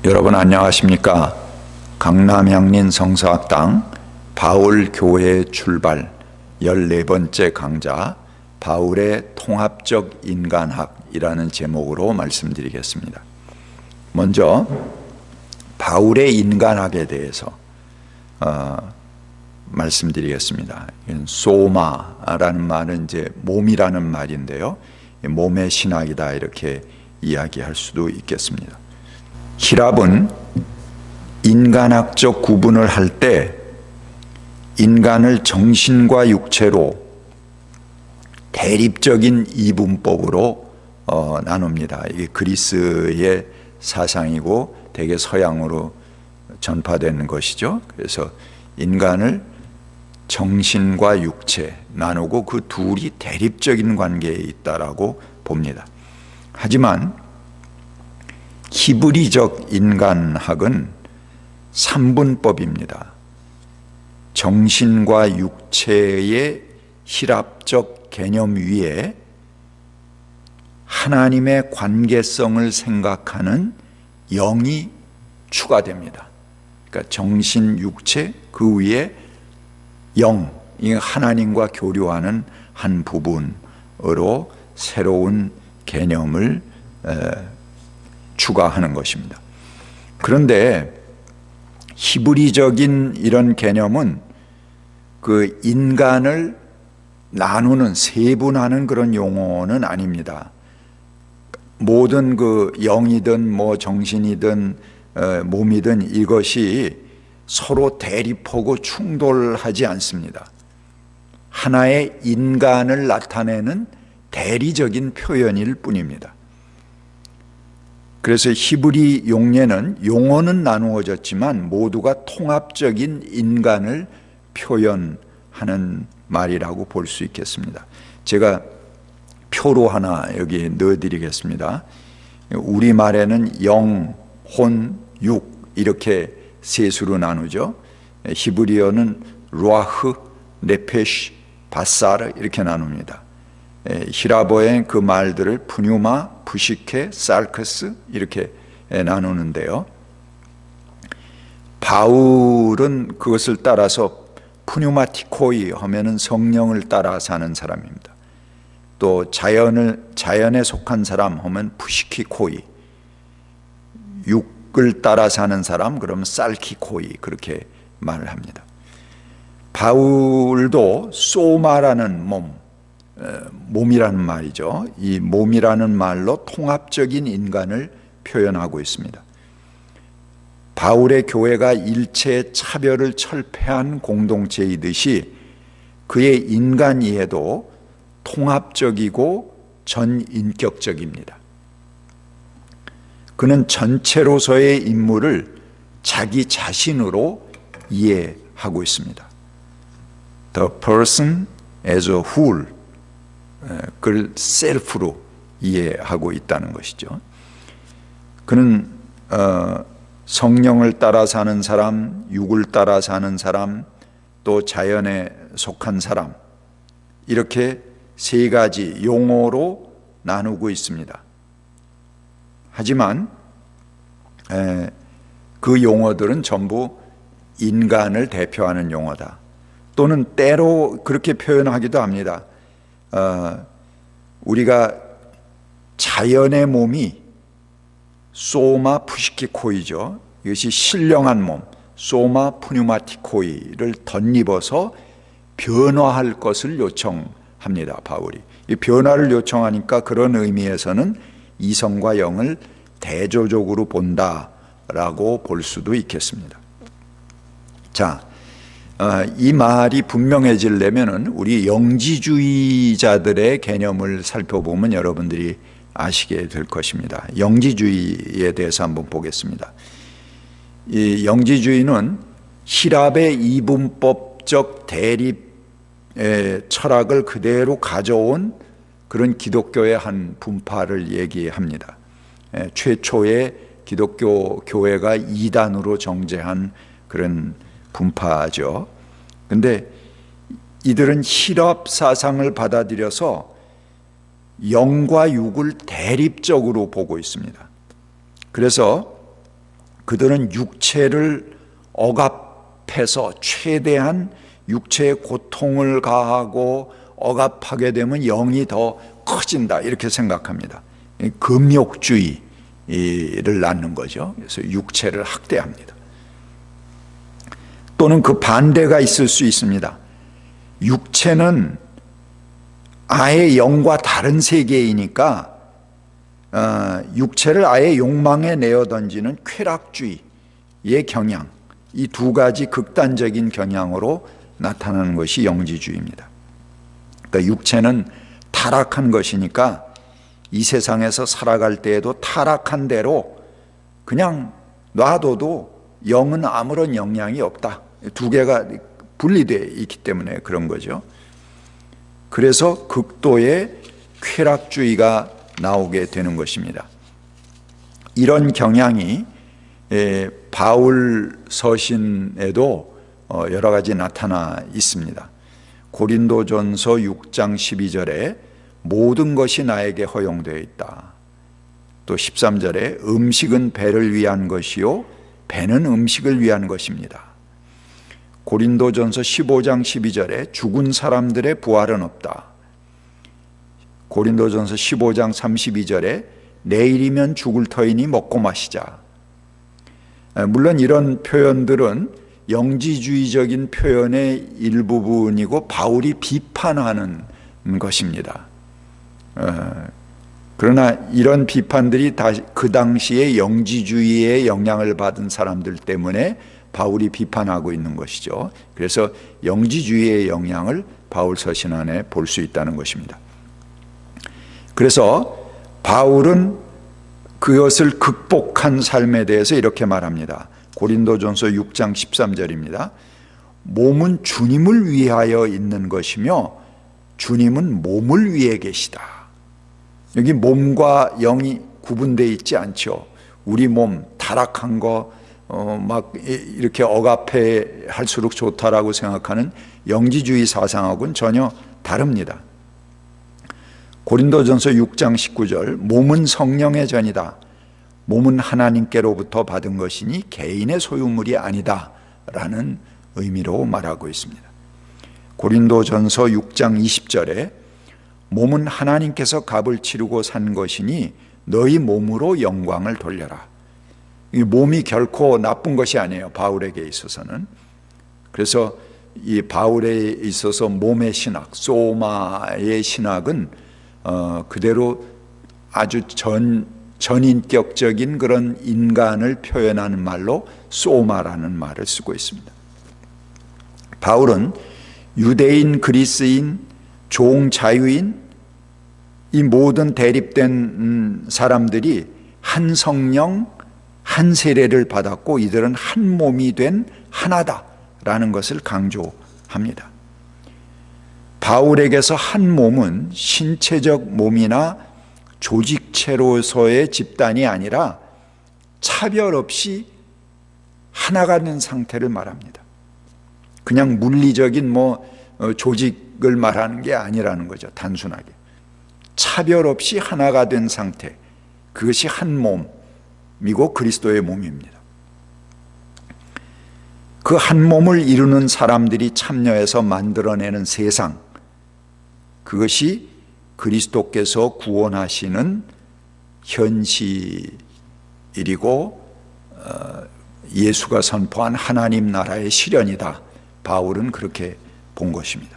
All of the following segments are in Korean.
여러분 안녕하십니까? 강남향린 성서학당 바울교회 출발 14번째 강좌 바울의 통합적 인간학이라는 제목으로 말씀드리겠습니다. 먼저 바울의 인간학에 대해서 말씀드리겠습니다. 소마라는 말은 이제 몸이라는 말인데요. 몸의 신학이다 이렇게 이야기할 수도 있겠습니다. 히랍은 인간학적 구분을 할 때 인간을 정신과 육체로 대립적인 이분법으로 나눕니다. 이게 그리스의 사상이고 대개 서양으로 전파되는 것이죠. 그래서 인간을 정신과 육체 나누고 그 둘이 대립적인 관계에 있다라고 봅니다. 하지만 히브리적 인간학은 삼분법입니다. 정신과 육체의 실합적 개념 위에 하나님의 관계성을 생각하는 영이 추가됩니다. 그러니까 정신, 육체, 그 위에 영, 하나님과 교류하는 한 부분으로 새로운 개념을 추가하는 것입니다. 그런데 히브리적인 이런 개념은 그 인간을 나누는 세분하는 그런 용어는 아닙니다. 모든 그 영이든 뭐 정신이든 몸이든 이것이 서로 대립하고 충돌하지 않습니다. 하나의 인간을 나타내는 대리적인 표현일 뿐입니다. 그래서 히브리 용례는 용어는 나누어졌지만 모두가 통합적인 인간을 표현하는 말이라고 볼 수 있겠습니다. 제가 표로 하나 여기 넣어드리겠습니다. 우리말에는 영, 혼, 육 이렇게 셋으로 나누죠. 히브리어는 루아흐, 네페시, 바사르 이렇게 나눕니다. 히라보의 그 말들을 푸뉴마, 부시케, 살크스 이렇게 나누는데요. 바울은 그것을 따라서 푸뉴마티코이 하면은 성령을 따라 사는 사람입니다. 또 자연에 속한 사람 하면 푸시키코이, 육을 따라 사는 사람 그러면 살키코이 그렇게 말을 합니다. 바울도 소마라는 몸이라는 말이죠. 이 몸이라는 말로 통합적인 인간을 표현하고 있습니다. 바울의 교회가 일체의 차별을 철폐한 공동체이듯이 그의 인간 이해도 통합적이고 전인격적입니다. 그는 전체로서의 인물을 자기 자신으로 이해하고 있습니다. The person as a whole, 그를 셀프로 이해하고 있다는 것이죠. 그는 성령을 따라 사는 사람, 육을 따라 사는 사람, 또 자연에 속한 사람 이렇게 세 가지 용어로 나누고 있습니다. 하지만 그 용어들은 전부 인간을 대표하는 용어다. 또는 때로 그렇게 표현하기도 합니다. 우리가 자연의 몸이 소마 푸시키코이죠. 이것이 신령한 몸, 소마 푸뉴마티코이를 덧입어서 변화할 것을 요청합니다. 바울이. 이 변화를 요청하니까 그런 의미에서는 이성과 영을 대조적으로 본다라고 볼 수도 있겠습니다. 자, 이 말이 분명해지려면은 우리 영지주의자들의 개념을 살펴보면 여러분들이 아시게 될 것입니다. 영지주의에 대해서 한번 보겠습니다. 이 영지주의는 히랍의 이분법적 대립 철학을 그대로 가져온 그런 기독교의 한 분파를 얘기합니다. 최초의 기독교 교회가 이단으로 정죄한 그런 분파죠. 근데 이들은 히랍 사상을 받아들여서 영과 육을 대립적으로 보고 있습니다. 그래서 그들은 육체를 억압해서 최대한 육체의 고통을 가하고 억압하게 되면 영이 더 커진다, 이렇게 생각합니다. 금욕주의를 낳는 거죠. 그래서 육체를 학대합니다. 또는 그 반대가 있을 수 있습니다. 육체는 아예 영과 다른 세계이니까 육체를 아예 욕망에 내어 던지는 쾌락주의의 경향, 이 두 가지 극단적인 경향으로 나타나는 것이 영지주의입니다. 그러니까 육체는 타락한 것이니까 이 세상에서 살아갈 때에도 타락한 대로 그냥 놔둬도 영은 아무런 영향이 없다. 두 개가 분리되어 있기 때문에 그런 거죠. 그래서 극도의 쾌락주의가 나오게 되는 것입니다. 이런 경향이 바울 서신에도 여러 가지 나타나 있습니다. 고린도전서 6장 12절에 모든 것이 나에게 허용되어 있다. 또 13절에 음식은 배를 위한 것이요 배는 음식을 위한 것입니다. 고린도전서 15장 12절에 죽은 사람들의 부활은 없다. 고린도전서 15장 32절에 내일이면 죽을 터이니 먹고 마시자. 물론 이런 표현들은 영지주의적인 표현의 일부분이고 바울이 비판하는 것입니다. 그러나 이런 비판들이 다 그 당시에 영지주의의 영향을 받은 사람들 때문에 바울이 비판하고 있는 것이죠. 그래서 영지주의의 영향을 바울 서신 안에 볼 수 있다는 것입니다. 그래서 바울은 그것을 극복한 삶에 대해서 이렇게 말합니다. 고린도전서 6장 13절입니다. 몸은 주님을 위하여 있는 것이며 주님은 몸을 위해 계시다. 여기 몸과 영이 구분되어 있지 않죠. 우리 몸 타락한 거 막 이렇게 억압해 할수록 좋다라고 생각하는 영지주의 사상하고는 전혀 다릅니다. 고린도전서 6장 19절 몸은 성령의 전이다. 몸은 하나님께로부터 받은 것이니 개인의 소유물이 아니다 라는 의미로 말하고 있습니다. 고린도전서 6장 20절에 몸은 하나님께서 값을 치르고 산 것이니 너희 몸으로 영광을 돌려라. 이 몸이 결코 나쁜 것이 아니에요. 바울에게 있어서는. 그래서 이 바울에 있어서 몸의 신학, 소마의 신학은 그대로 아주 전인격적인 그런 인간을 표현하는 말로 소마라는 말을 쓰고 있습니다. 바울은 유대인, 그리스인, 종, 자유인 이 모든 대립된 사람들이 한 성령, 한 세례를 받았고 이들은 한 몸이 된 하나다라는 것을 강조합니다. 바울에게서 한 몸은 신체적 몸이나 조직체로서의 집단이 아니라 차별 없이 하나가 된 상태를 말합니다. 그냥 물리적인 조직을 말하는 게 아니라는 거죠. 단순하게. 차별 없이 하나가 된 상태. 그것이 한 몸이고 그리스도의 몸입니다. 그 한 몸을 이루는 사람들이 참여해서 만들어내는 세상. 그것이 그리스도께서 구원하시는 현실이고 예수가 선포한 하나님 나라의 실현이다. 바울은 그렇게 본 것입니다.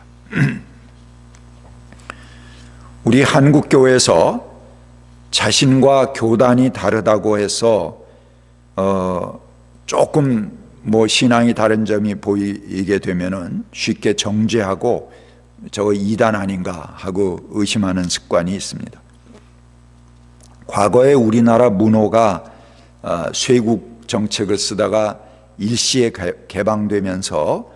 우리 한국교회에서 자신과 교단이 다르다고 해서 조금 신앙이 다른 점이 보이게 되면은 쉽게 정죄하고 저거 이단 아닌가 하고 의심하는 습관이 있습니다. 과거에 우리나라 문호가 쇄국 정책을 쓰다가 일시에 개방되면서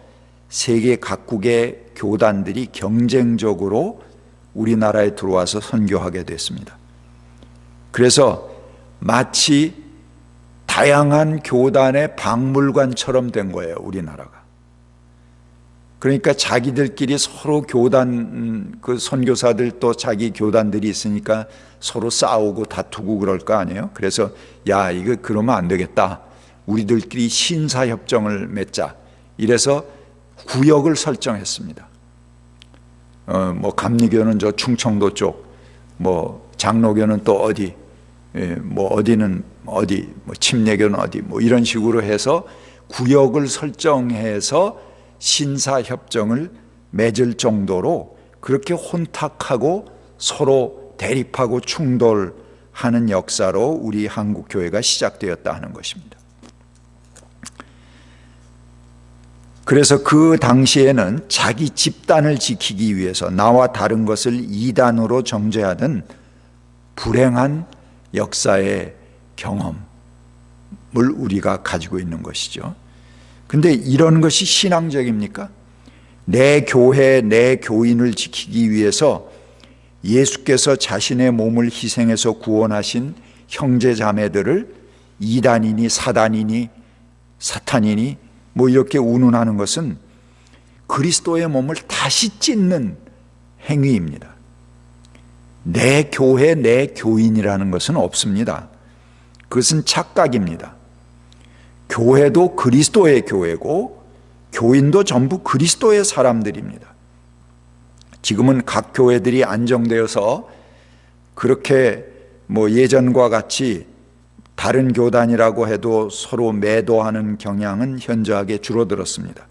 세계 각국의 교단들이 경쟁적으로 우리나라에 들어와서 선교하게 됐습니다. 그래서 마치 다양한 교단의 박물관처럼 된 거예요, 우리나라가. 그러니까 자기들끼리 서로 교단, 그 선교사들 또 자기 교단들이 있으니까 서로 싸우고 다투고 그럴 거 아니에요. 그래서 이거 그러면 안 되겠다. 우리들끼리 신사협정을 맺자. 이래서 구역을 설정했습니다. 뭐 감리교는 저 충청도 쪽, 뭐 장로교는 또 어디, 뭐 어디는 어디, 뭐 침례교는 어디, 뭐 이런 식으로 해서 구역을 설정해서 신사협정을 맺을 정도로 그렇게 혼탁하고 서로 대립하고 충돌하는 역사로 우리 한국 교회가 시작되었다 하는 것입니다. 그래서 그 당시에는 자기 집단을 지키기 위해서 나와 다른 것을 이단으로 정죄하던 불행한 역사의 경험을 우리가 가지고 있는 것이죠. 근데 이런 것이 신앙적입니까? 내 교회, 내 교인을 지키기 위해서 예수께서 자신의 몸을 희생해서 구원하신 형제 자매들을 이단이니 사단이니 사탄이니 뭐 이렇게 운운하는 것은 그리스도의 몸을 다시 찢는 행위입니다. 내 교회, 내 교인이라는 것은 없습니다. 그것은 착각입니다. 교회도 그리스도의 교회고 교인도 전부 그리스도의 사람들입니다. 지금은 각 교회들이 안정되어서 그렇게 뭐 예전과 같이 다른 교단이라고 해도 서로 매도하는 경향은 현저하게 줄어들었습니다.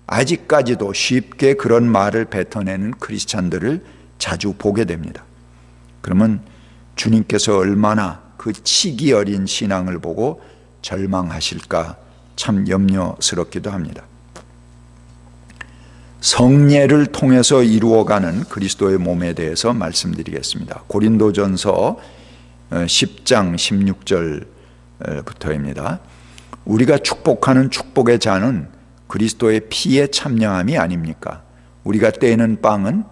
아직까지도 쉽게 그런 말을 뱉어내는 크리스찬들을 자주 보게 됩니다. 그러면 주님께서 얼마나 그 치기 어린 신앙을 보고 절망하실까 참 염려스럽기도 합니다. 성례를 통해서 이루어가는 그리스도의 몸에 대해서 말씀드리겠습니다. 고린도전서 10장 16절부터입니다. 우리가 축복하는 축복의 잔은 그리스도의 피에 참여함이 아닙니까? 우리가 떼는 빵은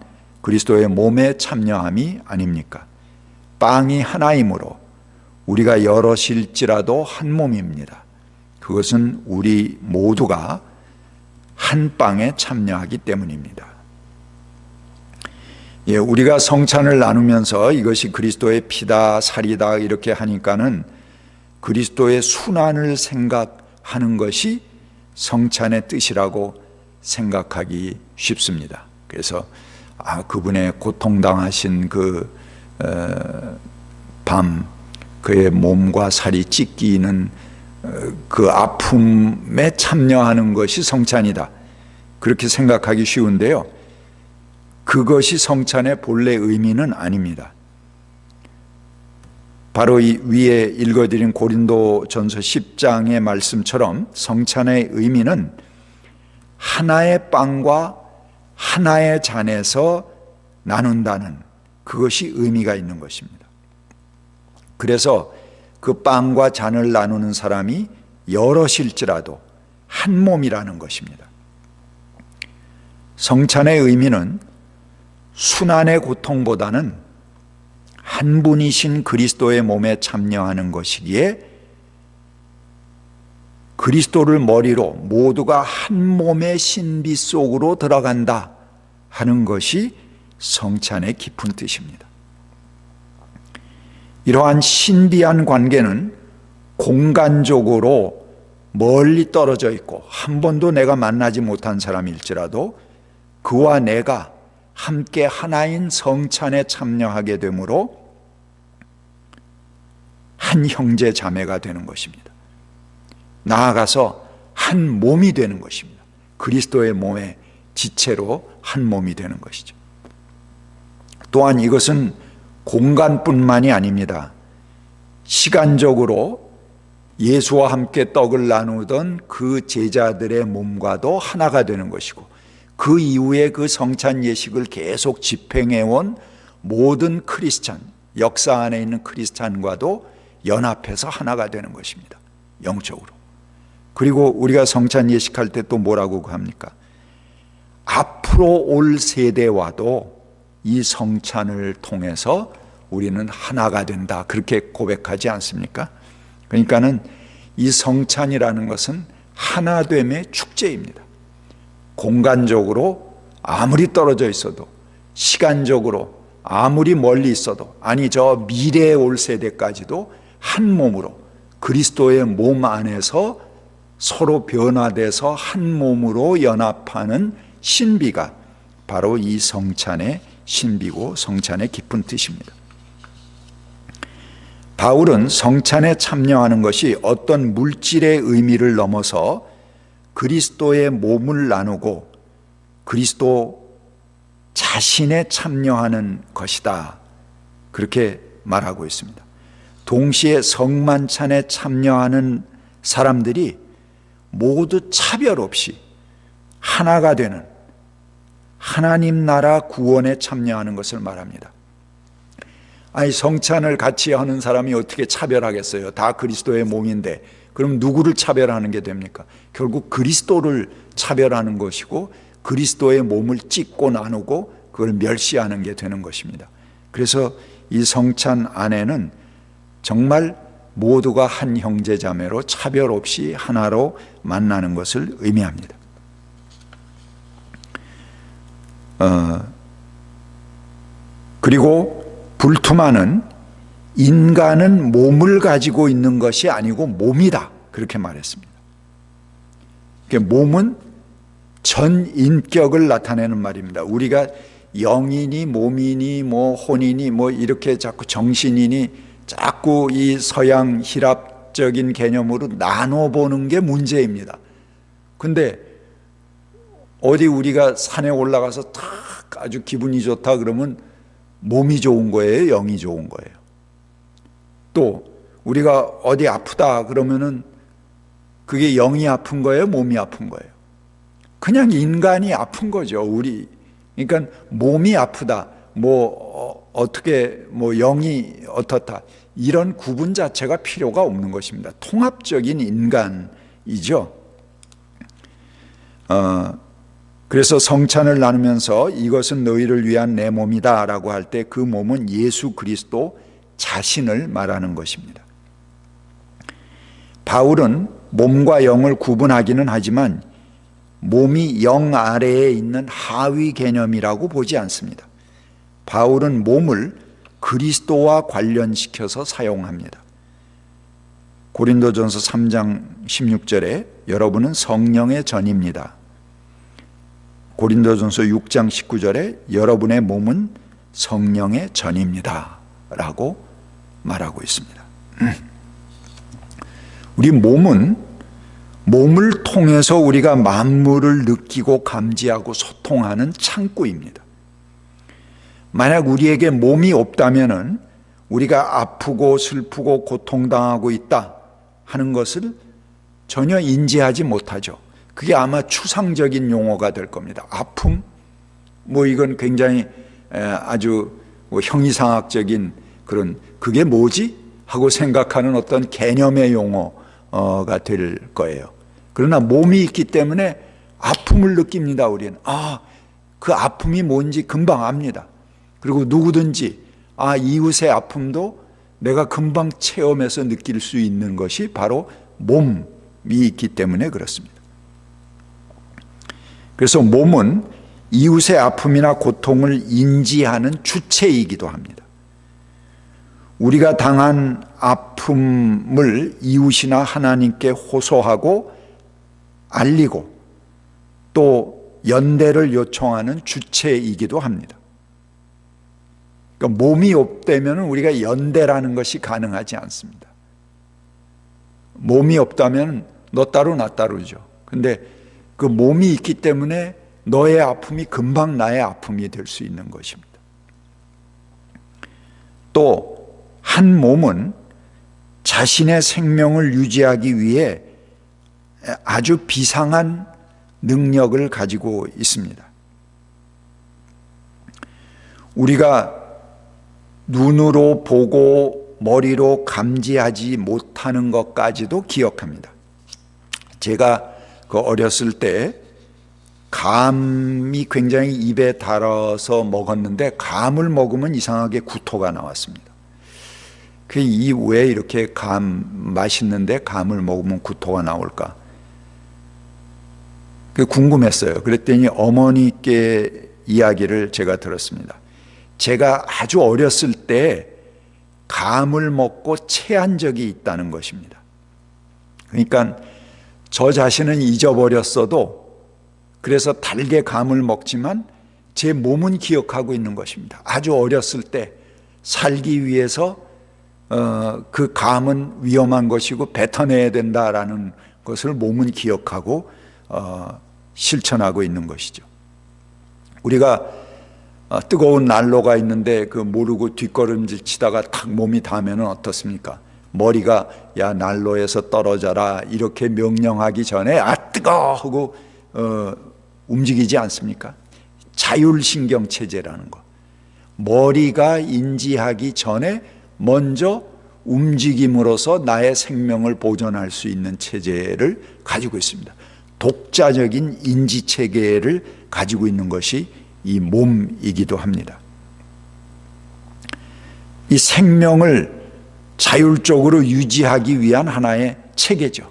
그리스도의 몸에 참여함이 아닙니까? 빵이 하나이므로 우리가 여럿일지라도 한 몸입니다. 그것은 우리 모두가 한 빵에 참여하기 때문입니다. 우리가 성찬을 나누면서 이것이 그리스도의 피다 살이다 이렇게 하니까는 그리스도의 순환을 생각하는 것이 성찬의 뜻이라고 생각하기 쉽습니다. 그래서 그분의 고통당하신 그 밤 그의 몸과 살이 찢기는 그 아픔에 참여하는 것이 성찬이다. 그렇게 생각하기 쉬운데요. 그것이 성찬의 본래 의미는 아닙니다. 바로 이 위에 읽어드린 고린도전서 10장의 말씀처럼 성찬의 의미는 하나의 빵과 하나의 잔에서 나눈다는 그것이 의미가 있는 것입니다. 그래서 그 빵과 잔을 나누는 사람이 여럿일지라도 한 몸이라는 것입니다. 성찬의 의미는 순환의 고통보다는 한 분이신 그리스도의 몸에 참여하는 것이기에 그리스도를 머리로 모두가 한 몸의 신비 속으로 들어간다 하는 것이 성찬의 깊은 뜻입니다. 이러한 신비한 관계는 공간적으로 멀리 떨어져 있고 한 번도 내가 만나지 못한 사람일지라도 그와 내가 함께 하나인 성찬에 참여하게 되므로 한 형제 자매가 되는 것입니다. 나아가서 한 몸이 되는 것입니다. 그리스도의 몸의 지체로 한 몸이 되는 것이죠. 또한 이것은 공간뿐만이 아닙니다. 시간적으로 예수와 함께 떡을 나누던 그 제자들의 몸과도 하나가 되는 것이고 그 이후에 그 성찬 예식을 계속 집행해온 모든 크리스찬, 역사 안에 있는 크리스찬과도 연합해서 하나가 되는 것입니다. 영적으로. 그리고 우리가 성찬 예식할 때 또 뭐라고 합니까? 앞으로 올 세대와도 이 성찬을 통해서 우리는 하나가 된다. 그렇게 고백하지 않습니까? 그러니까는 이 성찬이라는 것은 하나됨의 축제입니다. 공간적으로 아무리 떨어져 있어도 시간적으로 아무리 멀리 있어도 아니 저 미래에 올 세대까지도 한 몸으로 그리스도의 몸 안에서 서로 변화돼서 한 몸으로 연합하는 신비가 바로 이 성찬의 신비고 성찬의 깊은 뜻입니다. 바울은 성찬에 참여하는 것이 어떤 물질의 의미를 넘어서 그리스도의 몸을 나누고 그리스도 자신에 참여하는 것이다, 그렇게 말하고 있습니다. 동시에 성만찬에 참여하는 사람들이 모두 차별 없이 하나가 되는 하나님 나라 구원에 참여하는 것을 말합니다. 아니, 성찬을 같이 하는 사람이 어떻게 차별하겠어요? 다 그리스도의 몸인데 그럼 누구를 차별하는 게 됩니까? 결국 그리스도를 차별하는 것이고 그리스도의 몸을 찢고 나누고 그걸 멸시하는 게 되는 것입니다. 그래서 이 성찬 안에는 정말 모두가 한 형제자매로 차별 없이 하나로 만나는 것을 의미합니다. 그리고 불투마는 인간은 몸을 가지고 있는 것이 아니고 몸이다, 그렇게 말했습니다. 몸은 전 인격을 나타내는 말입니다. 우리가 영이니 몸이니 뭐 혼이니 뭐 이렇게 자꾸 정신이니 자꾸 이 서양 히랍적인 개념으로 나눠보는 게 문제입니다. 근데 어디 우리가 산에 올라가서 탁 아주 기분이 좋다 그러면 몸이 좋은 거예요, 영이 좋은 거예요? 또 우리가 어디 아프다 그러면은 그게 영이 아픈 거예요, 몸이 아픈 거예요? 그냥 인간이 아픈 거죠. 그러니까 몸이 아프다, 어떻게 영이 어떻다, 이런 구분 자체가 필요가 없는 것입니다. 통합적인 인간이죠. 그래서 성찬을 나누면서 이것은 너희를 위한 내 몸이다 라고 할 때 그 몸은 예수 그리스도 자신을 말하는 것입니다. 바울은 몸과 영을 구분하기는 하지만 몸이 영 아래에 있는 하위 개념이라고 보지 않습니다. 바울은 몸을 그리스도와 관련시켜서 사용합니다. 고린도전서 3장 16절에 여러분은 성령의 전입니다. 고린도전서 6장 19절에 여러분의 몸은 성령의 전입니다 라고 말하고 있습니다. 우리 몸은 몸을 통해서 우리가 만물을 느끼고 감지하고 소통하는 창구입니다. 만약 우리에게 몸이 없다면은 우리가 아프고 슬프고 고통당하고 있다 하는 것을 전혀 인지하지 못하죠. 그게 아마 추상적인 용어가 될 겁니다. 아픔? 이건 굉장히 아주 형이상학적인 그런, 그게 뭐지? 하고 생각하는 어떤 개념의 용어가 될 거예요. 그러나 몸이 있기 때문에 아픔을 느낍니다, 우리는. 그 아픔이 뭔지 금방 압니다. 그리고 누구든지, 이웃의 아픔도 내가 금방 체험해서 느낄 수 있는 것이 바로 몸이 있기 때문에 그렇습니다. 그래서 몸은 이웃의 아픔이나 고통을 인지하는 주체이기도 합니다. 우리가 당한 아픔을 이웃이나 하나님께 호소하고 알리고 또 연대를 요청하는 주체이기도 합니다. 그러니까 몸이 없다면 우리가 연대라는 것이 가능하지 않습니다. 몸이 없다면 너 따로 나 따로죠. 근데 그 몸이 있기 때문에 너의 아픔이 금방 나의 아픔이 될 수 있는 것입니다. 또 한 몸은 자신의 생명을 유지하기 위해 아주 비상한 능력을 가지고 있습니다. 우리가 눈으로 보고 머리로 감지하지 못하는 것까지도 기억합니다. 제가 어렸을 때 감이 굉장히 입에 달아서 먹었는데 감을 먹으면 이상하게 구토가 나왔습니다. 왜 이렇게 맛있는데 감을 먹으면 구토가 나올까? 궁금했어요. 그랬더니 어머니께 이야기를 제가 들었습니다. 제가 아주 어렸을 때 감을 먹고 체한 적이 있다는 것입니다. 그러니까 저 자신은 잊어버렸어도 그래서 달게 감을 먹지만 제 몸은 기억하고 있는 것입니다. 아주 어렸을 때 살기 위해서 그 감은 위험한 것이고 뱉어내야 된다라는 것을 몸은 기억하고 실천하고 있는 것이죠. 우리가 뜨거운 난로가 있는데 그 모르고 뒷걸음질 치다가 탁 몸이 닿으면 어떻습니까? 머리가 야 난로에서 떨어져라 이렇게 명령하기 전에 아 뜨거워 하고 움직이지 않습니까? 자율신경체제라는 것. 머리가 인지하기 전에 먼저 움직임으로써 나의 생명을 보존할 수 있는 체제를 가지고 있습니다. 독자적인 인지체계를 가지고 있는 것이 이 몸이기도 합니다. 이 생명을 자율적으로 유지하기 위한 하나의 체계죠.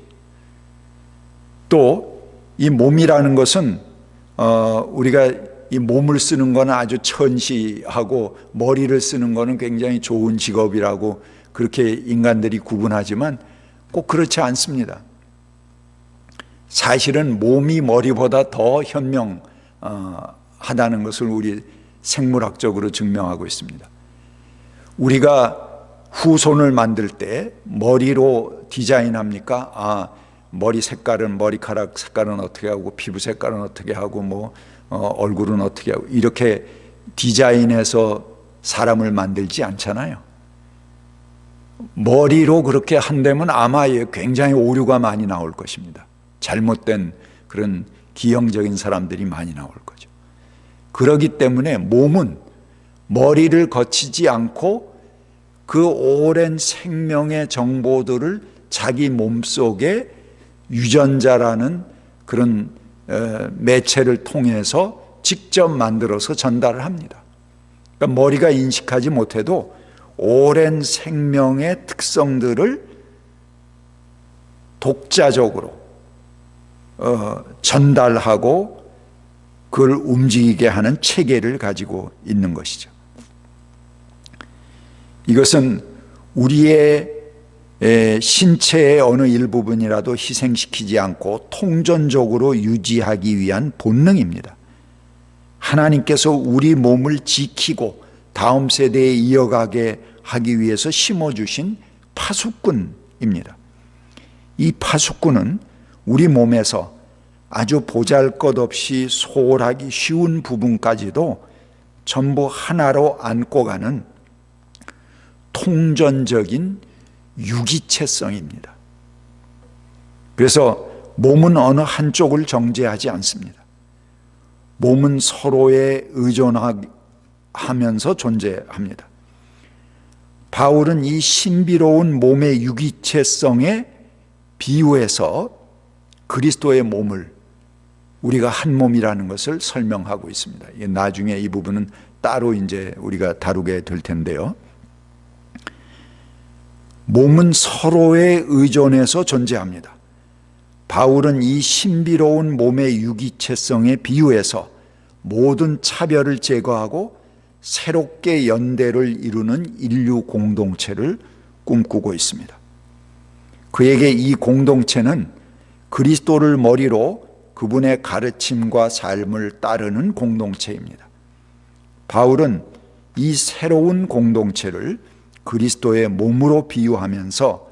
또 이 몸이라는 것은 우리가 이 몸을 쓰는 거는 아주 천시하고 머리를 쓰는 거는 굉장히 좋은 직업이라고 그렇게 인간들이 구분하지만 꼭 그렇지 않습니다. 사실은 몸이 머리보다 더 현명하다는 것을 우리 생물학적으로 증명하고 있습니다. 우리가 후손을 만들 때 머리로 디자인합니까? 머리 색깔은 머리카락 색깔은 어떻게 하고 피부 색깔은 어떻게 하고 얼굴은 어떻게 하고 이렇게 디자인해서 사람을 만들지 않잖아요. 머리로 그렇게 한다면 아마 굉장히 오류가 많이 나올 것입니다. 잘못된 그런 기형적인 사람들이 많이 나올 거죠. 그렇기 때문에 몸은 머리를 거치지 않고 그 오랜 생명의 정보들을 자기 몸속에 유전자라는 그런 매체를 통해서 직접 만들어서 전달을 합니다. 그러니까 머리가 인식하지 못해도 오랜 생명의 특성들을 독자적으로 전달하고 그걸 움직이게 하는 체계를 가지고 있는 것이죠. 이것은 우리의 신체의 어느 일부분이라도 희생시키지 않고 통전적으로 유지하기 위한 본능입니다. 하나님께서 우리 몸을 지키고 다음 세대에 이어가게 하기 위해서 심어주신 파수꾼입니다. 이 파수꾼은 우리 몸에서 아주 보잘것없이 소홀하기 쉬운 부분까지도 전부 하나로 안고 가는 통전적인 유기체성입니다. 그래서 몸은 어느 한쪽을 정죄하지 않습니다. 몸은 서로에 의존하면서 존재합니다. 바울은 이 신비로운 몸의 유기체성에 비유해서 그리스도의 몸을 우리가 한 몸이라는 것을 설명하고 있습니다. 나중에 이 부분은 따로 이제 우리가 다루게 될 텐데요. 몸은 서로에 의존해서 존재합니다. 바울은 이 신비로운 몸의 유기체성에 비유해서 모든 차별을 제거하고 새롭게 연대를 이루는 인류 공동체를 꿈꾸고 있습니다. 그에게 이 공동체는 그리스도를 머리로 그분의 가르침과 삶을 따르는 공동체입니다. 바울은 이 새로운 공동체를 그리스도의 몸으로 비유하면서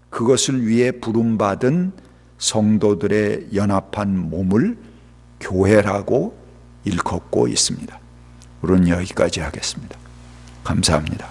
그것을 위해 부름받은 성도들의 연합한 몸을 교회라고 일컫고 있습니다. 우리는 여기까지 하겠습니다. 감사합니다.